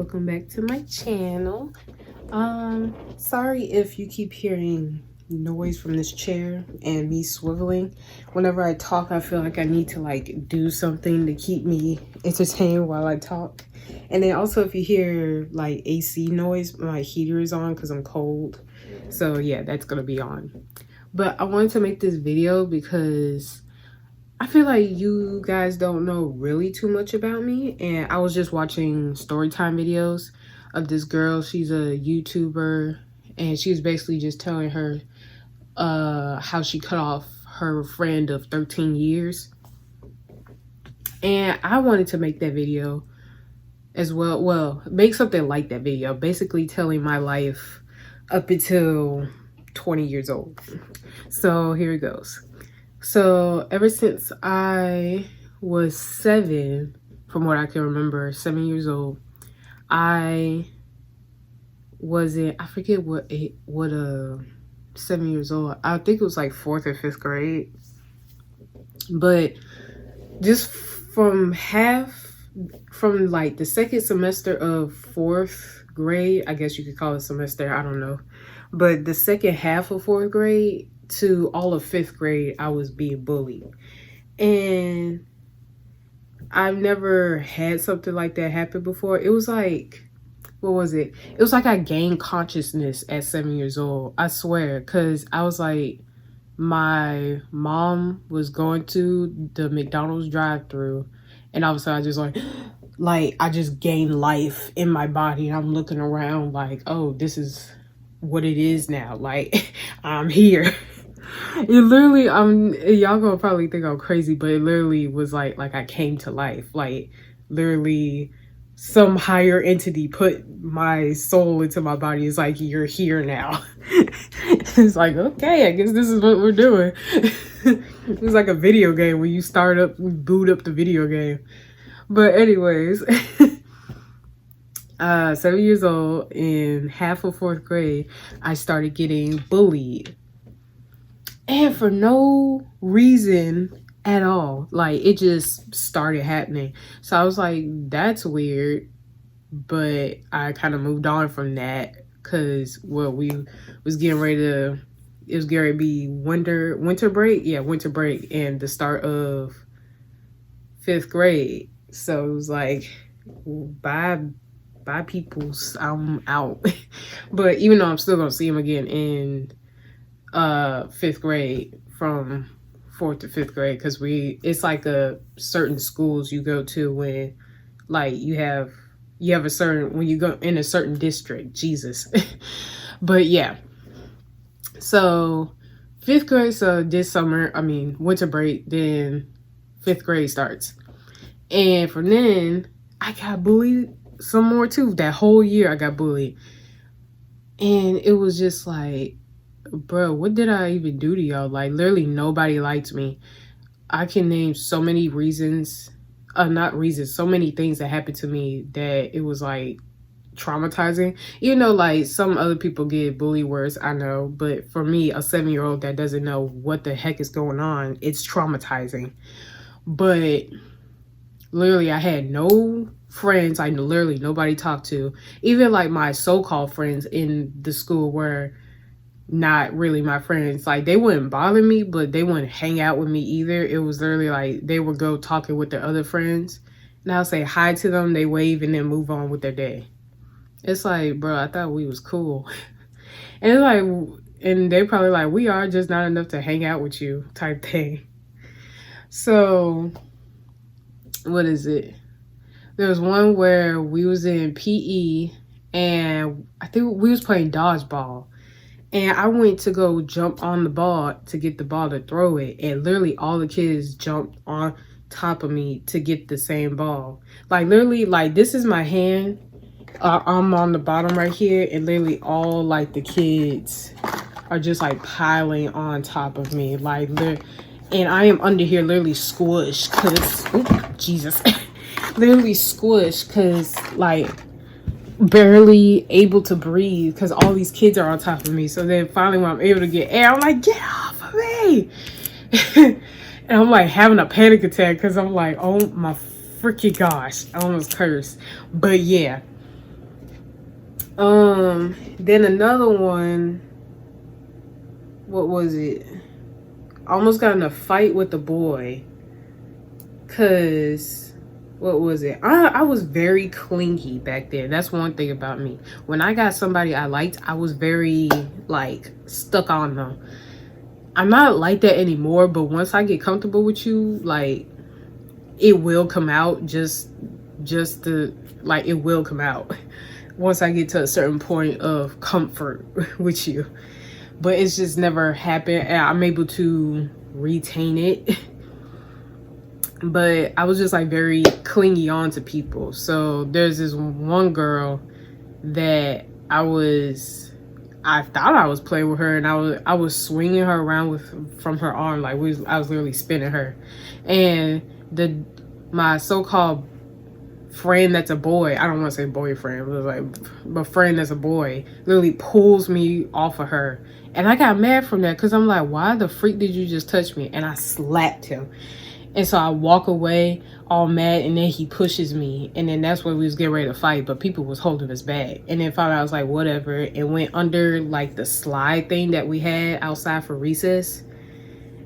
welcome back to my channel. Sorry if you keep hearing noise from this chair and me swiveling. Whenever I talk, I feel like I need to like do something to keep me entertained while I talk. And then also if you hear like AC noise, my heater is on because I'm cold. So yeah, that's gonna be on. But I wanted to make this video because I feel like you guys don't know really too much about me, and I was just watching story time videos of this girl. She's a YouTuber, and she was basically just telling her how she cut off her friend of 13 years. And I wanted to make that video as well, make something like that video, basically telling my life up until 20 years old. So here it goes. So ever since I was 7, from what I can remember, 7 years old, I forget what 7 years old. I think it was like 4th or 5th grade. But just from like the second semester of 4th grade, I guess you could call it semester, I don't know. But the second half of 4th grade to all of 5th grade, I was being bullied. And I've never had something like that happen before. It was like, what was it? It was like I gained consciousness at 7 years old. I swear, because I was like, my mom was going to the McDonald's drive-thru, and all of a sudden I just like I just gained life in my body, and I'm looking around like, oh, this is what it is now. Like, I'm here. It literally, y'all gonna probably think I'm crazy, but it literally was like I came to life. Like, literally, some higher entity put my soul into my body. It's like, you're here now. It's like, okay, I guess this is what we're doing. It was like a video game when you boot up the video game. But anyways, 7 years old, in half of 4th grade, I started getting bullied. And for no reason at all. Like, it just started happening. So I was like, that's weird. But I kind of moved on from that because, well, it was getting ready to be winter break. Yeah, winter break and the start of 5th grade. So it was like, bye peoples, I'm out. But even though I'm still going to see them again in 5th grade, from 4th to 5th grade, because it's like a certain schools you go to when like you have a certain, when you go in a certain district, Jesus. But yeah, so 5th grade, so this summer, winter break, then 5th grade starts, and from then I got bullied some more too. That whole year I got bullied, and it was just like, bro, what did I even do to y'all? Like, literally nobody liked me. I can name so many reasons, so many things that happened to me that it was like traumatizing. Even though like some other people get bully worse, I know, but for me, a 7-year-old that doesn't know what the heck is going on, it's traumatizing. But literally, I had no friends. I literally nobody talked to. Even like my so-called friends in the school were not really my friends. Like, they wouldn't bother me, but they wouldn't hang out with me either. It was literally like they would go talking with their other friends, and I'll say hi to them, they wave, and then move on with their day. It's like, bro, I thought we was cool. And it's like, and they probably like, we are just not enough to hang out with you type thing. So what is it? There was one where we was in PE, and I think we was playing dodgeball. And I went to go jump on the ball to get the ball to throw it. And literally all the kids jumped on top of me to get the same ball. Like, literally, like, this is my hand. I'm on the bottom right here. And literally all, like, the kids are just, like, piling on top of me. Like, and I am under here literally squished because, Jesus. Literally squished because, like, barely able to breathe because all these kids are on top of me. So then finally when I'm able to get air, I'm like, get off of me. And I'm like having a panic attack because I'm like, oh my freaking gosh, I almost cursed. But yeah, Then another one, what was it? Almost got in a fight with the boy. Cause what was it? I was very clingy back then. That's one thing about me. When I got somebody I liked, I was very like stuck on them. I'm not like that anymore, but once I get comfortable with you, like it will come out just to like it will come out once I get to a certain point of comfort with you. But it's just never happened, and I'm able to retain it. But I was just like very clingy on to people. So there's this one girl that I thought I was playing with her, and I was swinging her around from her arm, like I was literally spinning her, and my so-called friend that's a boy, I don't want to say boyfriend, but like my friend that's a boy, literally pulls me off of her, and I got mad from that because I'm like, why the freak did you just touch me? And I slapped him. And so I walk away all mad, and then he pushes me, and then that's when we was getting ready to fight, but people was holding us back. And then finally I was like, whatever, and went under like the slide thing that we had outside for recess.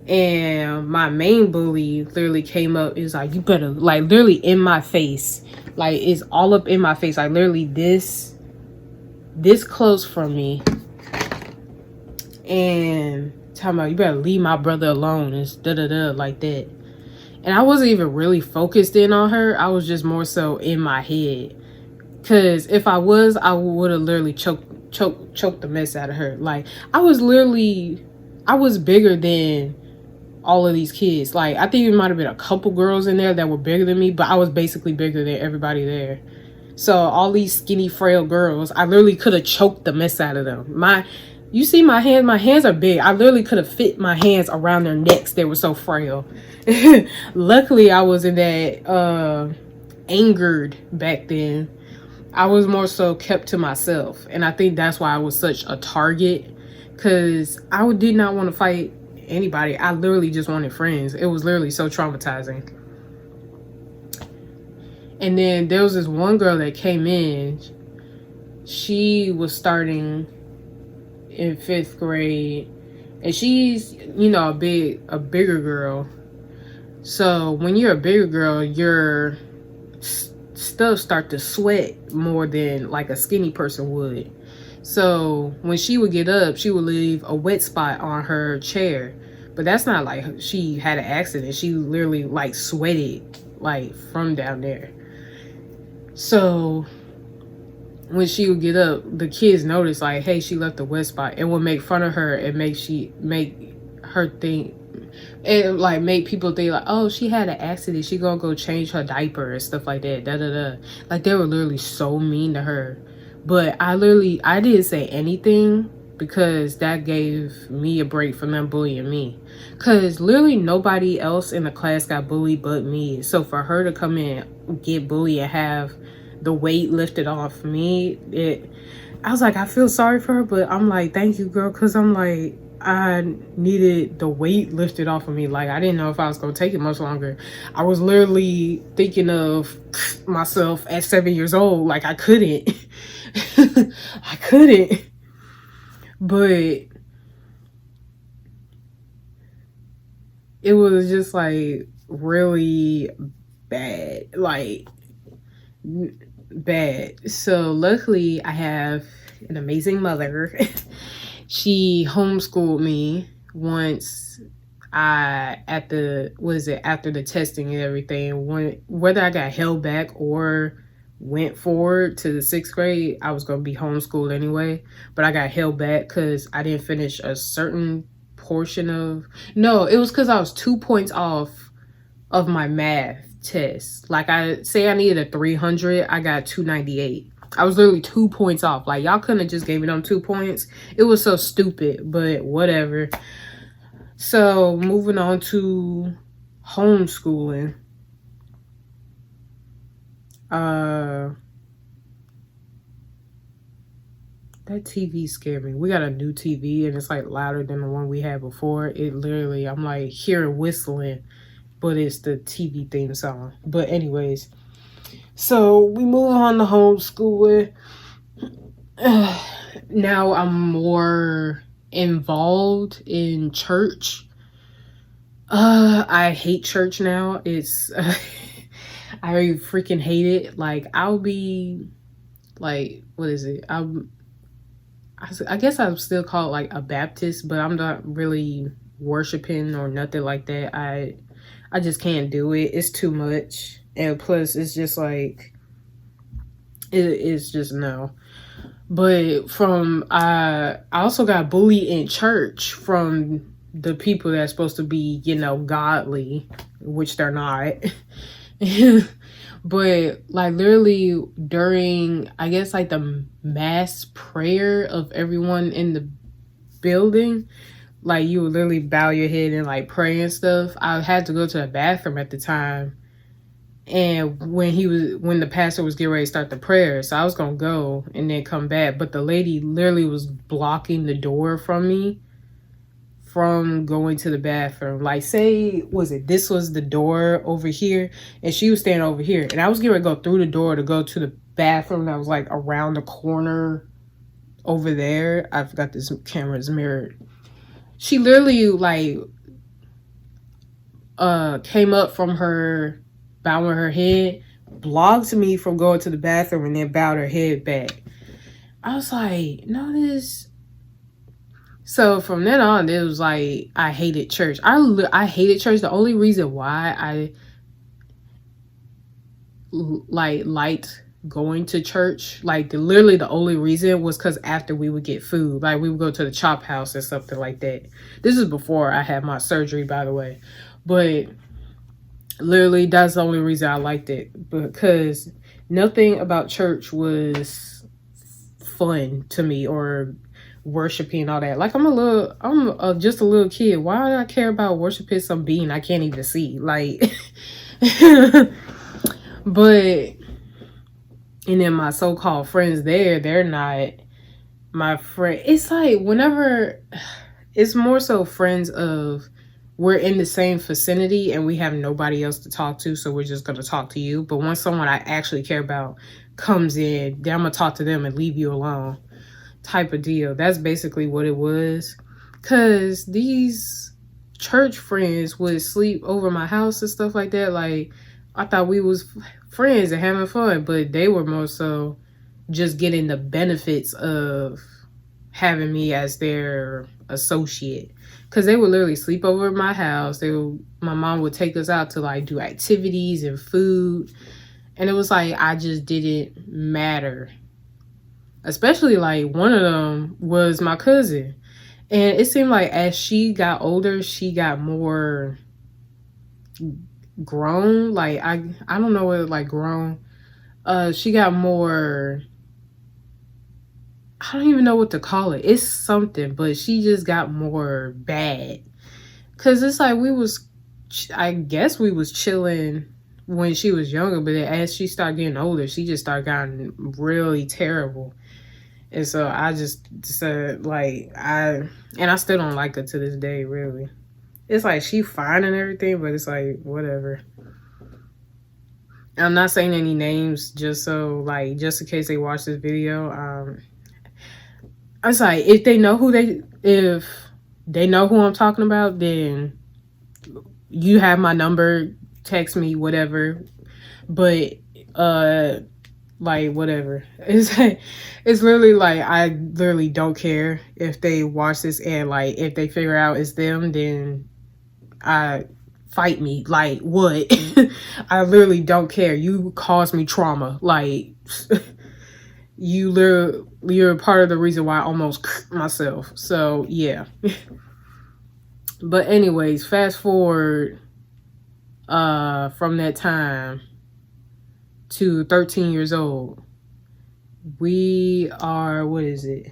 And my main bully literally came up, is like, you better, like literally in my face, like it's all up in my face, like literally this close from me, and talking about, you better leave my brother alone, and da-da-da like that. And I wasn't even really focused in on her. I was just more so in my head. Because if I was, I would have literally choked the mess out of her. Like, I was bigger than all of these kids. Like, I think there might have been a couple girls in there that were bigger than me, but I was basically bigger than everybody there. So all these skinny, frail girls, I literally could have choked the mess out of them. You see my hands are big. I literally could have fit my hands around their necks. They were so frail. Luckily, I wasn't that angered back then. I was more so kept to myself. And I think that's why I was such a target. Because I did not want to fight anybody. I literally just wanted friends. It was literally so traumatizing. And then there was this one girl that came in. She was starting in 5th grade, and she's, you know, a bigger girl. So when you're a bigger girl, your stuff start to sweat more than like a skinny person would. So when she would get up, she would leave a wet spot on her chair. But that's not like she had an accident. She literally like sweated like from down there. So when she would get up, the kids noticed like, hey, she left the wet spot, and would make fun of her and make her think, and like make people think like, oh, she had an accident, she gonna go change her diaper and stuff like that, da-da-da. Like, they were literally so mean to her. But I didn't say anything, because that gave me a break from them bullying me. Because literally nobody else in the class got bullied but me. So for her to come in, get bullied, and have the weight lifted off me, I was like, I feel sorry for her, but I'm like, thank you, girl, because I'm like, I needed the weight lifted off of me. Like, I didn't know if I was going to take it much longer. I was literally thinking of myself at 7 years old. Like, I couldn't. I couldn't. But it was just like really bad. Like, bad. So luckily I have an amazing mother. She homeschooled me once after the testing and everything, whether I got held back or went forward to the 6th grade, I was going to be homeschooled anyway. But I got held back because I didn't finish a certain portion of, no, it was because I was 2 points off of my math test. Like, I needed a 300, I got 298. I was literally 2 points off. Like, y'all couldn't have just gave me them 2 points. It was so stupid, but whatever. So moving on to homeschooling. That TV scared me. We got a new TV, and it's like louder than the one we had before. It literally, I'm like hearing whistling, but it's the TV theme song. But anyways, so we move on to homeschooling, Now I'm more involved in church. I hate church now. It's I freaking hate it. Like I'll be like, what is it? I guess I would still call it like a Baptist, but I'm not really worshiping or nothing like that. I just can't do it. It's too much, and plus it's just like it's just no. But from I also got bullied in church from the people that's supposed to be, godly, which they're not. But like literally during, I guess, like the mass prayer of everyone in the building, like you would literally bow your head and like pray and stuff. I had to go to the bathroom at the time, and when the pastor was getting ready to start the prayer, so I was gonna go and then come back, but the lady literally was blocking the door from me from going to the bathroom. Like, say, this was the door over here, and she was standing over here, and I was getting ready to go through the door to go to the bathroom that was like around the corner over there. I forgot this camera's mirrored. She literally like came up from her bowing her head, blocked me from going to the bathroom, and then bowed her head back. I was like, no, this. So from then on, it was like I hated church. I hated church. The only reason why I liked going to church, like literally the only reason, was because after we would get food, like we would go to the chop house or something like that. This is before I had my surgery, by the way, but literally that's the only reason I liked it, because nothing about church was fun to me, or worshiping and all that. Like I'm just a little kid. Why do I care about worshiping some being I can't even see? Like, but and then my so-called friends they're not my friend. It's like whenever it's more so friends of we're in the same vicinity and we have nobody else to talk to, so we're just gonna talk to you. But once someone I actually care about comes in, then I'm gonna talk to them and leave you alone, type of deal. That's basically what it was. Cause these church friends would sleep over my house and stuff like that. Like I thought we was friends and having fun, but they were more so just getting the benefits of having me as their associate. Cause they would literally sleep over at my house. My mom would take us out to like do activities and food. And it was like I just didn't matter. Especially like one of them was my cousin. And it seemed like as she got older, she got more grown. Like I don't know what, like grown. She got more, I don't even know what to call it. It's something, but she just got more bad. Cause it's like I guess we was chilling when she was younger, but as she started getting older, she just started getting really terrible. And so I just said, like, I still don't like her to this day, really. It's like she fine and everything, but it's like, whatever. I'm not saying any names just in case they watch this video. I was like, if they know who I'm talking about, then you have my number, text me, whatever. But like whatever. It's literally like I literally don't care if they watch this, and like if they figure out it's them, then fight me. Like what? I literally don't care. You caused me trauma. Like you're part of the reason why I almost myself. So yeah. But anyways, fast forward from that time to 13 years old. We are, what is it?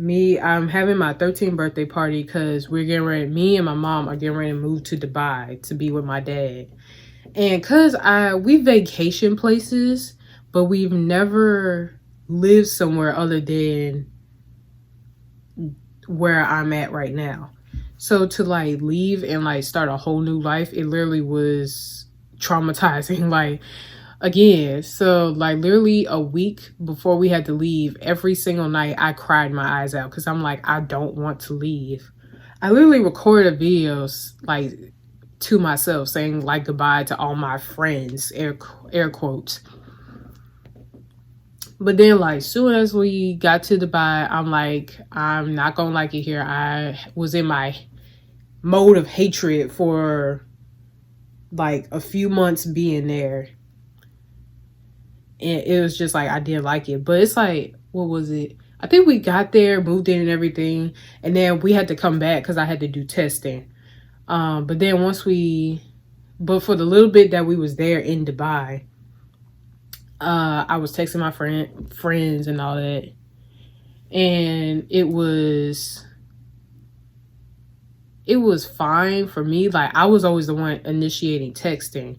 I'm having my 13th birthday party because me and my mom are getting ready to move to Dubai to be with my dad. And because we vacation places, but we've never lived somewhere other than where I'm at right now. So to like leave and like start a whole new life, it literally was traumatizing. Like again. So like literally a week before we had to leave, every single night I cried my eyes out because I'm like, I don't want to leave. I literally recorded videos like to myself saying like goodbye to all my friends, air quotes. But then like soon as we got to Dubai, I'm like, I'm not gonna like it here. I was in my mode of hatred for like a few months being there. And it was just like I didn't like it. But it's like, what was it? I think we got there, moved in and everything, and then we had to come back because I had to do testing. But then but for the little bit that we was there in Dubai, I was texting my friends and all that, and it was fine for me. Like I was always the one initiating texting,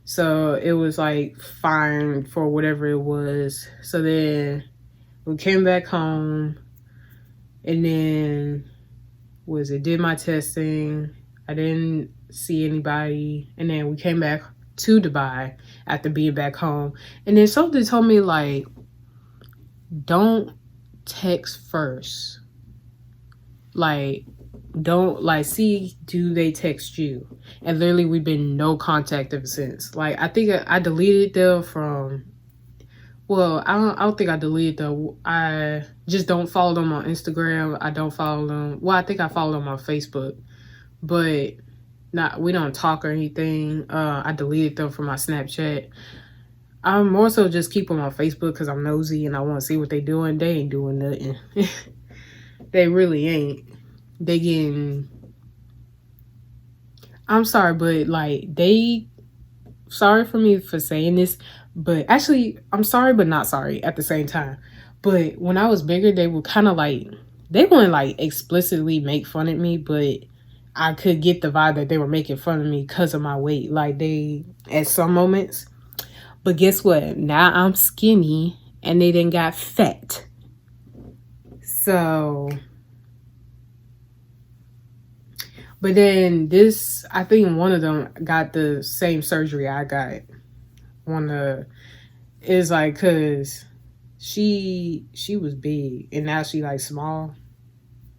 so it was like fine for whatever it was. So then we came back home, and then did my testing. I didn't see anybody, and then we came back to Dubai after being back home, and then something told me like, don't text first. Like, don't like see, do they text you? And literally we've been no contact ever since. Like I think I deleted them from, well, I don't think I deleted them. I just don't follow them on Instagram. I don't follow them. Well, I think I follow them on Facebook, but we don't talk or anything. I deleted them from my Snapchat. I'm more so just keep them on Facebook because I'm nosy and I want to see what they doing. They ain't doing nothing. They really ain't. They getting, I'm sorry, but like sorry for me for saying this, but actually I'm sorry but not sorry at the same time. But when I was bigger, they were kind of like, they wouldn't like explicitly make fun of me, but I could get the vibe that they were making fun of me because of my weight. Like they, at some moments. But guess what? Now I'm skinny and they done got fat. So, but then I think one of them got the same surgery I got. Is like, cause she was big and now she like small.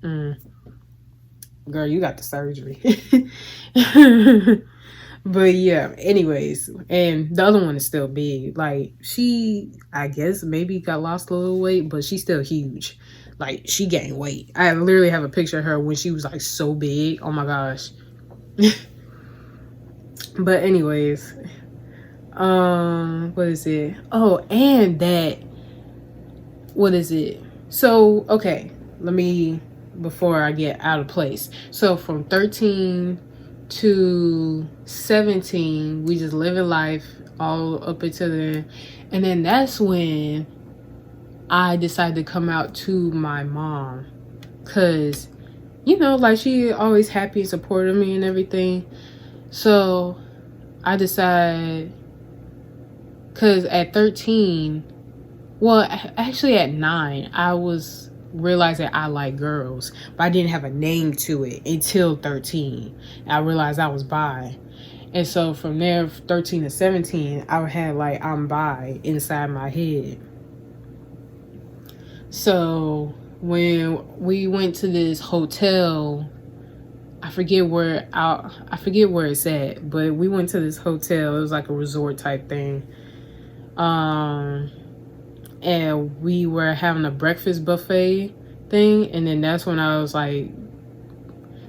Girl, you got the surgery. But yeah, anyways, and the other one is still big. Like she, I guess maybe got lost a little weight, but she's still huge. Like she gained weight. I literally have a picture of her when she was like so big. Oh my gosh. But anyways, what is it? Oh, and that, what is it? So, okay, before I get out of place. So from 13 to 17, we just living life all up until then. And then that's when I decided to come out to my mom. Cause, like she always happy and supportive of me and everything. So I decided, cause at 13, well, actually at 9, I was realizing I like girls, but I didn't have a name to it until 13. I realized I was bi. And so from there, 13 to 17, I had like, I'm bi inside my head. So when we went to this hotel, I forget where it's at, but we went to this hotel. It was like a resort type thing. And we were having a breakfast buffet thing, and then that's when I was like,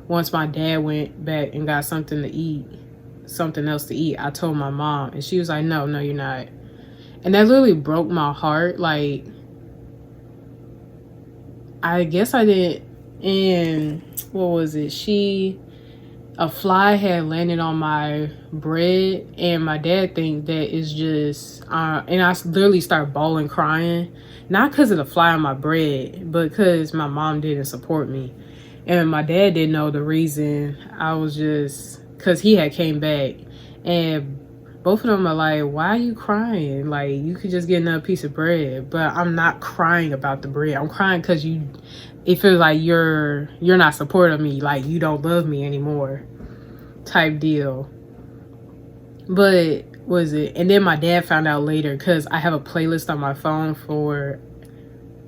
once my dad went back and got something else to eat, I told my mom, and she was like, no, you're not. And that literally broke my heart. Like, I guess I didn't. And what was it? A fly had landed on my bread, and my dad think that it's just, and I literally started bawling, crying, not because of the fly on my bread, but because my mom didn't support me. And my dad didn't know the reason. I was just, because he had came back, and both of them are like, why are you crying? Like, you could just get another piece of bread. But I'm not crying about the bread. I'm crying because it feels like you're not supporting me, like you don't love me anymore type deal. But was it? And then my dad found out later because I have a playlist on my phone for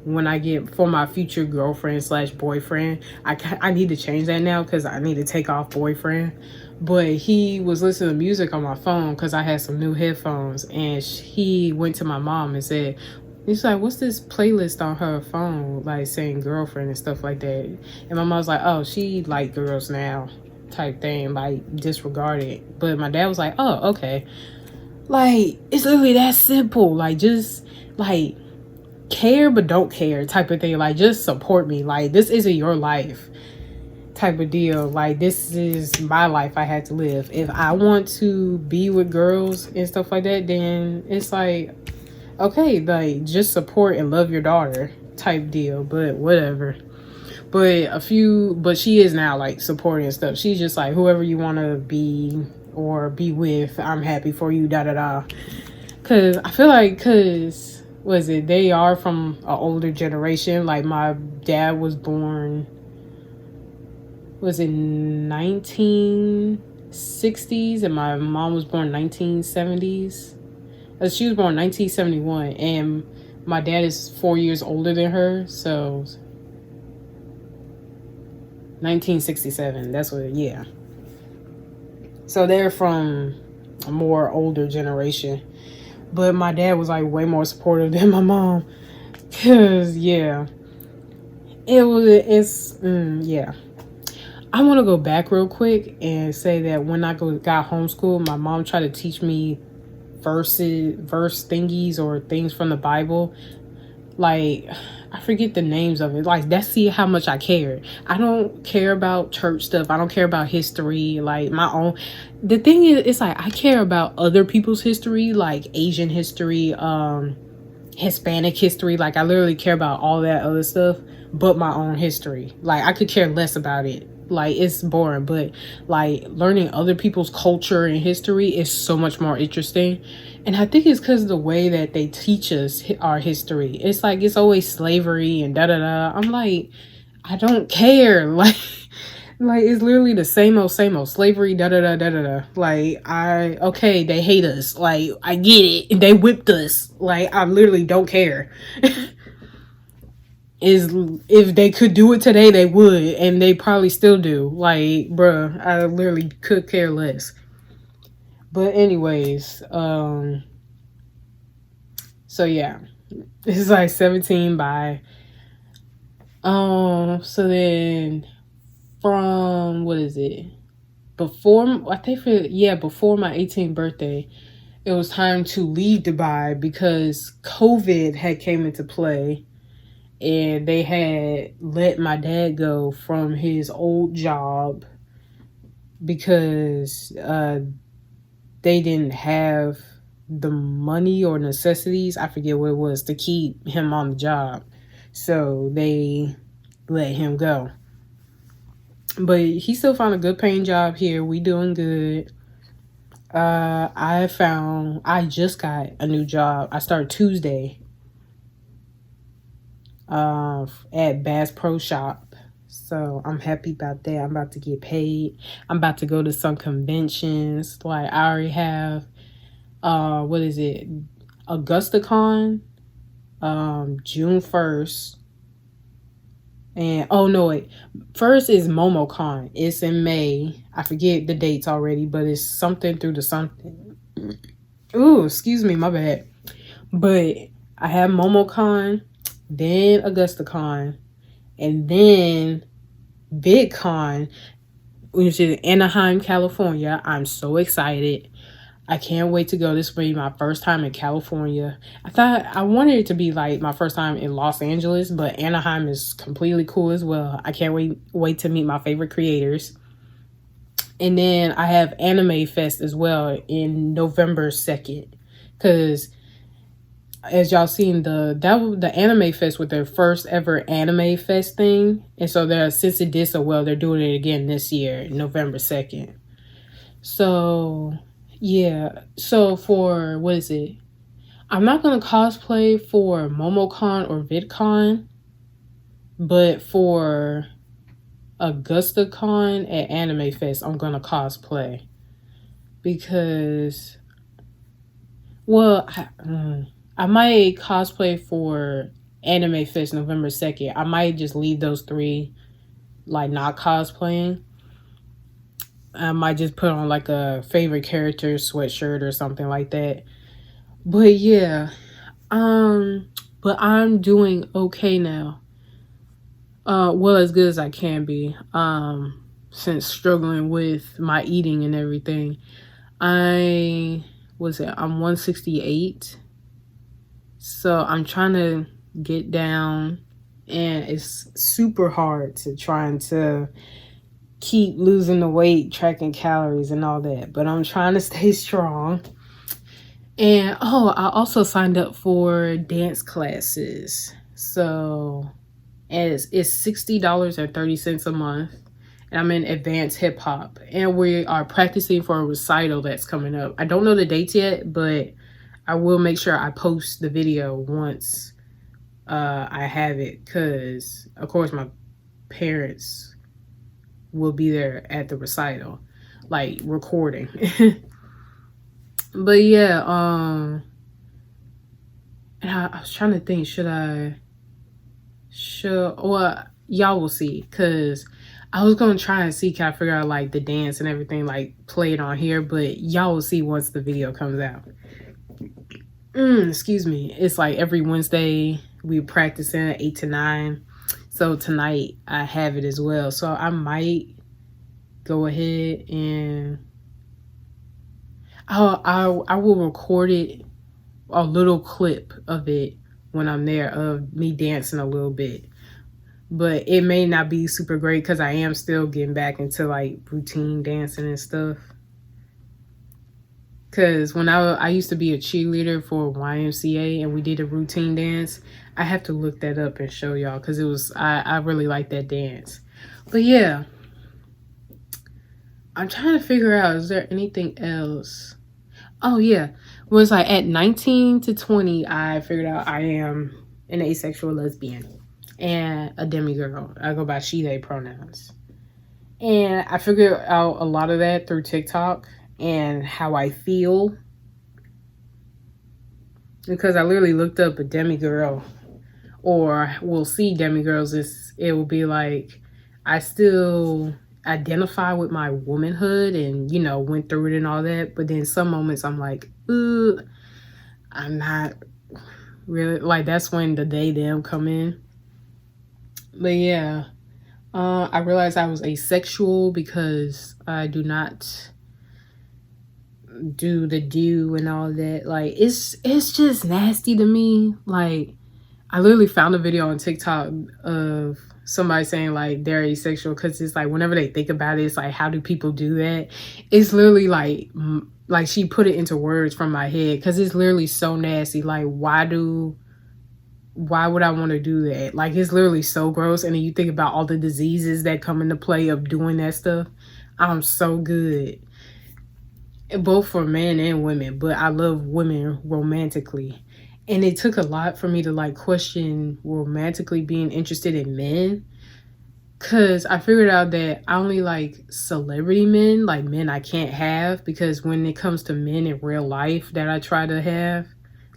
when I get for my future girlfriend slash boyfriend. I need to change that now because I need to take off boyfriend. But he was listening to music on my phone because I had some new headphones, and he went to my mom and said, he's like, what's this playlist on her phone, like saying girlfriend and stuff like that? And my mom was like, oh, she like girls now type thing, like disregard it. But my dad was like, oh, okay. Like, it's literally that simple. Like, just like care but don't care type of thing. Like, just support me. Like, this isn't your life type of deal. Like, this is my life I had to live. If I want to be with girls and stuff like that, then it's like, okay, like, just support and love your daughter type deal. But whatever. But she is now like supporting and stuff. She's just like, whoever you want to be or be with, I'm happy for you, da da da. Cause I feel like, they are from an older generation. Like, my dad was born, was in 1960s, and my mom was born 1970s. She was born 1971, and my dad is 4 years older than her, so 1967. That's what, yeah. So they're from a more older generation. But my dad was like way more supportive than my mom. Cause yeah. Yeah. I want to go back real quick and say that when I got homeschooled, my mom tried to teach me verse thingies or things from the Bible. Like, I forget the names of it. Like, that's see how much I care. I don't care about church stuff. I don't care about history, like my own. The thing is, it's like I care about other people's history, like Asian history, Hispanic history. Like, I literally care about all that other stuff, but my own history. Like, I could care less about it. Like, it's boring, but like learning other people's culture and history is so much more interesting. And I think it's because of the way that they teach us our history. It's like, it's always slavery and da da da. I'm like, I don't care. Like it's literally the same old slavery, da da da da da da. Like, okay, they hate us. Like, I get it. They whipped us. Like, I literally don't care. Is if they could do it today, they would, and they probably still do. Like, bruh, I literally could care less. But anyways, so yeah, it's like 17 by, so then from, what is it? Before my 18th birthday, it was time to leave Dubai because COVID had came into play. And they had let my dad go from his old job because they didn't have the money or necessities, I forget what it was, to keep him on the job. So they let him go. But he still found a good paying job here. We doing good. I just got a new job. I started Tuesday. At Bass Pro Shop. So I'm happy about that. I'm about to get paid. I'm about to go to some conventions. Like, I already have what is it? AugustaCon, June 1st. And oh no, wait. First is MomoCon. It's in May. I forget the dates already, but it's something through the something. Ooh, excuse me, my bad. But I have MomoCon, then AugustaCon, and then VidCon, which is in Anaheim, California. I'm so excited. I can't wait to go. This will be my first time in California. I wanted it to be like my first time in Los Angeles, but Anaheim is completely cool as well. I can't wait to meet my favorite creators. And then I have Anime Fest as well in November 2nd, because as y'all seen, the Anime Fest with their first ever Anime Fest thing. And so since it did so well, they're doing it again this year, November 2nd. So, yeah. So for, what is it? I'm not going to cosplay for MomoCon or VidCon. But for AugustaCon and Anime Fest, I'm going to cosplay. Because Well, I might cosplay for Anime Fest November 2nd. I might just leave those three, like, not cosplaying. I might just put on like a favorite character sweatshirt or something like that. But yeah, um, but I'm doing okay now. Well, as good as I can be. Since struggling with my eating and everything, I I'm 168, so I'm trying to get down, and it's super hard to trying to keep losing the weight, tracking calories and all that. But I'm trying to stay strong. And oh, I also signed up for dance classes. So it's $60 or 30 cents a month. And I'm in advanced hip hop. And we are practicing for a recital that's coming up. I don't know the dates yet, but I will make sure I post the video once I have it. Because, of course, my parents will be there at the recital, like recording. But yeah, and I was trying to think, well, y'all will see, because I was gonna try and see, can I figure out like the dance and everything, like play it on here, but y'all will see once the video comes out. Excuse me. It's like every Wednesday we practicing 8 to 9. So tonight I have it as well. So I might go ahead and I will record it, a little clip of it when I'm there, of me dancing a little bit. But it may not be super great because I am still getting back into like routine dancing and stuff. Because when I used to be a cheerleader for YMCA and we did a routine dance, I have to look that up and show y'all, because I really like that dance. But yeah, I'm trying to figure out, is there anything else? Oh yeah, was like at 19 to 20, I figured out I am an asexual lesbian and a demigirl. I go by she, they pronouns. And I figured out a lot of that through TikTok and how I feel. Because I literally looked up a demigirl, or we'll see demigirls. It will be like, I still identify with my womanhood and, went through it and all that. But then some moments I'm like, ugh, I'm not really, like, that's when the they, them come in. But yeah, I realized I was asexual because I do not do the do and all that. Like, it's just nasty to me. Like, I literally found a video on TikTok of somebody saying like they're asexual, because it's like whenever they think about it, it's like, how do people do that? It's literally like she put it into words from my head, because it's literally so nasty. Like, why would I want to do that? Like, it's literally so gross. And then you think about all the diseases that come into play of doing that stuff. I'm so good, both for men and women, but I love women romantically. And it took a lot for me to like question romantically being interested in men, because I figured out that I only like celebrity men, like men I can't have, because when it comes to men in real life that I try to have,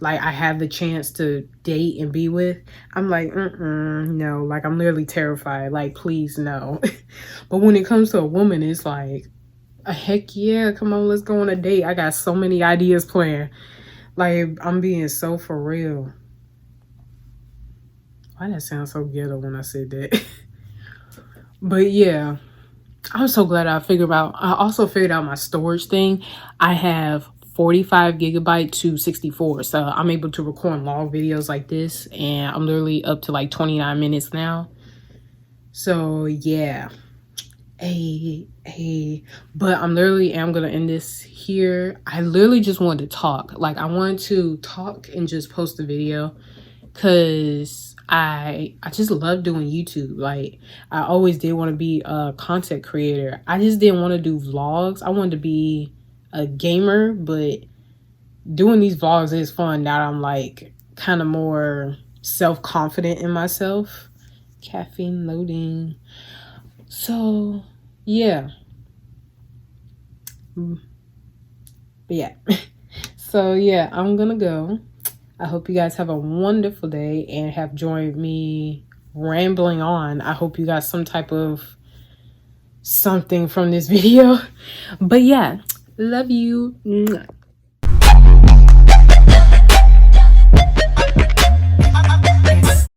like I have the chance to date and be with, I'm like, no, like I'm literally terrified, like please no. But when it comes to a woman, it's like, heck yeah, come on, let's go on a date. I got so many ideas planned. Like, I'm being so for real. Why that sound so ghetto when I said that? But yeah, I'm so glad I also figured out my storage thing. I have 45 gigabyte to 64. So I'm able to record long videos like this. And I'm literally up to like 29 minutes now. So yeah. But I'm gonna end this here. I literally just wanted to talk. Like, I wanted to talk and just post a video, because I just love doing YouTube. Like, I always did want to be a content creator. I just didn't want to do vlogs. I wanted to be a gamer, but doing these vlogs is fun now that I'm like kind of more self-confident in myself. Caffeine loading. So yeah. But yeah. So yeah, I'm gonna go. I hope you guys have a wonderful day and have joined me rambling on. I hope you got some type of something from this video. But yeah, love you.